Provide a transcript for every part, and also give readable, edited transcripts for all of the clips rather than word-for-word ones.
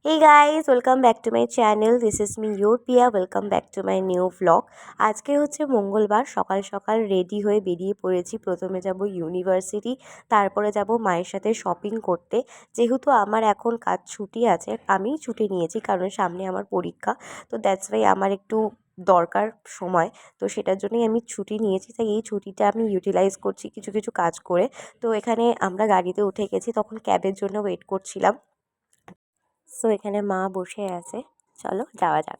Hey guys, welcome back to my channel. This is me your Pia. Welcome back to my new vlog. আজকে হচ্ছে মঙ্গলবার, সকাল সকাল ready হয়ে বেরিয়ে পড়েছি। প্রথমে যাব ইউনিভার্সিটি, তারপরে যাব মায়ের সাথে শপিং করতে। যেহেতু আমার এখন কাজ ছুটি আছে, আমি ছুটি নিয়েছি কারণ সামনে আমার পরীক্ষা। তো দ্যাটস ওয়াই আমার একটু দরকার সময়, তো সেটার জন্যই আমি ছুটি নিয়েছি। তাই এই ছুটিটা আমি ইউটিলাইজ করছি কিছু কিছু কাজ করে। তো এখানে আমরা গাড়িতে উঠে গেছি, তখন ক্যাবের জন্য ওয়েট করছিলাম। সো এখানে মা বসে আছে, চলো যাওয়া যাক।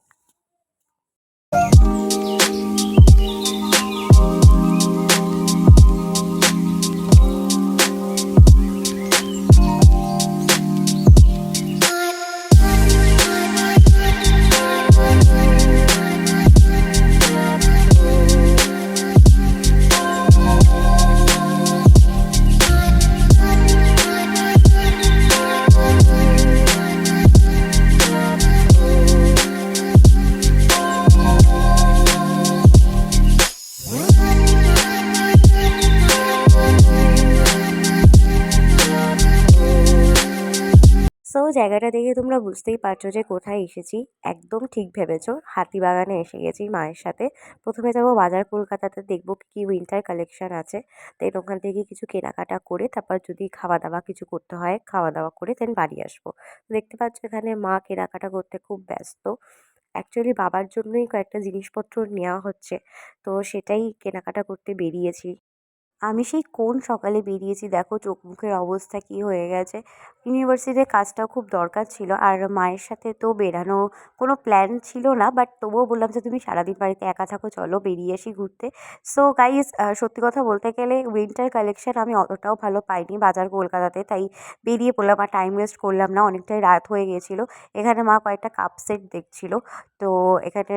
সো জায়গাটা দেখে তোমরা বুঝতেই পারছো যে কোথায় এসেছি। একদম ঠিক ভেবেছো, হাতিবাগানে এসে গেছি মায়ের সাথে। প্রথমে যাবো বাজার কলকাতাতে, দেখবো কি উইন্টার কালেকশন আছে। দেন ওখান থেকে কিছু কেনাকাটা করে তারপর যদি খাওয়া দাওয়া কিছু করতে হয়, খাওয়া দাওয়া করে দেন বাড়ি আসবো। দেখতে পাচ্ছ এখানে মা কেনাকাটা করতে খুব ব্যস্ত। অ্যাকচুয়ালি বাবার জন্যই কয়েকটা জিনিসপত্র নেওয়া হচ্ছে, তো সেটাই কেনাকাটা করতে বেরিয়েছি। আমি সেই কোন সকালে বেরিয়েছি, দেখো চোখ মুখের অবস্থা কী হয়ে গেছে। ইউনিভার্সিটির কাজটাও খুব দরকার ছিল, আর মায়ের সাথে তো বেরানো কোনো প্ল্যান ছিল না, বাট তবুও বললাম যে তুমি সারাদিন বাড়িতে একা থাকো, চলো বেরিয়ে আসি ঘুরতে। সো গাইজ, সত্যি কথা বলতে গেলে উইন্টার কালেকশন আমি অতটাও ভালো পাইনি বাজার কলকাতাতে, তাই বেরিয়ে পড়লাম। আর টাইম ওয়েস্ট করলাম না, অনেকটাই রাত হয়ে গিয়েছিলো। এখানে মা কয়েকটা কাপ সেট দেখছিল, তো এখানে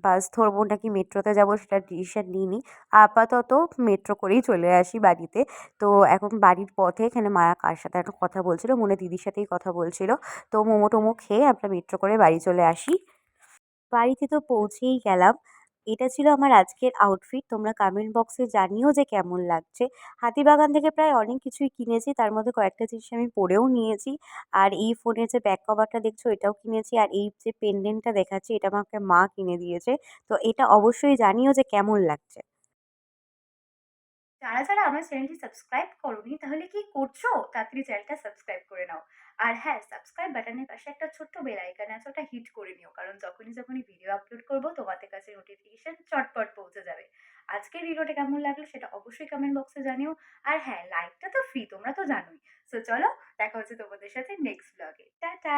বাস ধরবো নাকি মেট্রোতে যাবো সেটা ডিসিশন নিইনি। আপাতত মেট্রো করেই চলে আসি বাড়িতে। তো এখন বাড়ির পথে এখানে মা কার সাথে একটা কথা বলছিল, মনে হয় দিদির সাথেই কথা বলছিল। তো মোমো টোমো খেয়ে আমরা মেট্রো করে বাড়ি চলে আসি। বাড়িতে তো পৌঁছেই গেলাম। এটা ছিল আমার আজকের আউটফিট। তোমরা কমেন্ট বক্সে জানিও যে কেমন লাগছে। হাতিবাগান থেকে প্রায় অনেক কিছুই কিনেছি, তার মধ্যে কয়েকটা জিনিস আমি পরেও নিয়েছি। আর এই ফোনের যে ব্যাক কভারটা দেখছো এটাও কিনেছি, আর এই যে পেনডেন্টটা দেখাচ্ছি এটা আমাকে মা কিনে দিয়েছে। তো এটা অবশ্যই জানিও যে কেমন লাগছে। যারা যারা আমার চ্যানেলটি সাবস্ক্রাইব করোনি তাহলে কি করছো? তাড়াতাড়ি চ্যানেলটা সাবস্ক্রাইব করে নাও। আর হ্যাঁ, সাবস্ক্রাইব বাটনের পাশে একটা ছোট্ট বেল আইকন আছে, ওটা হিট করে নিও, কারণ যখনই ভিডিও আপলোড করব তোমাদের কাছে নোটিফিকেশন চটপট পৌঁছে যাবে। আজকের ভিডিওটা কেমন লাগলো সেটা অবশ্যই কমেন্ট বক্সে জানিও। আর হ্যাঁ, লাইকটা তো ফ্রি, তোমরা তো জানোই। সো চলো, দেখা হচ্ছে তোমাদের সাথে নেক্সট ব্লগে। টাটা।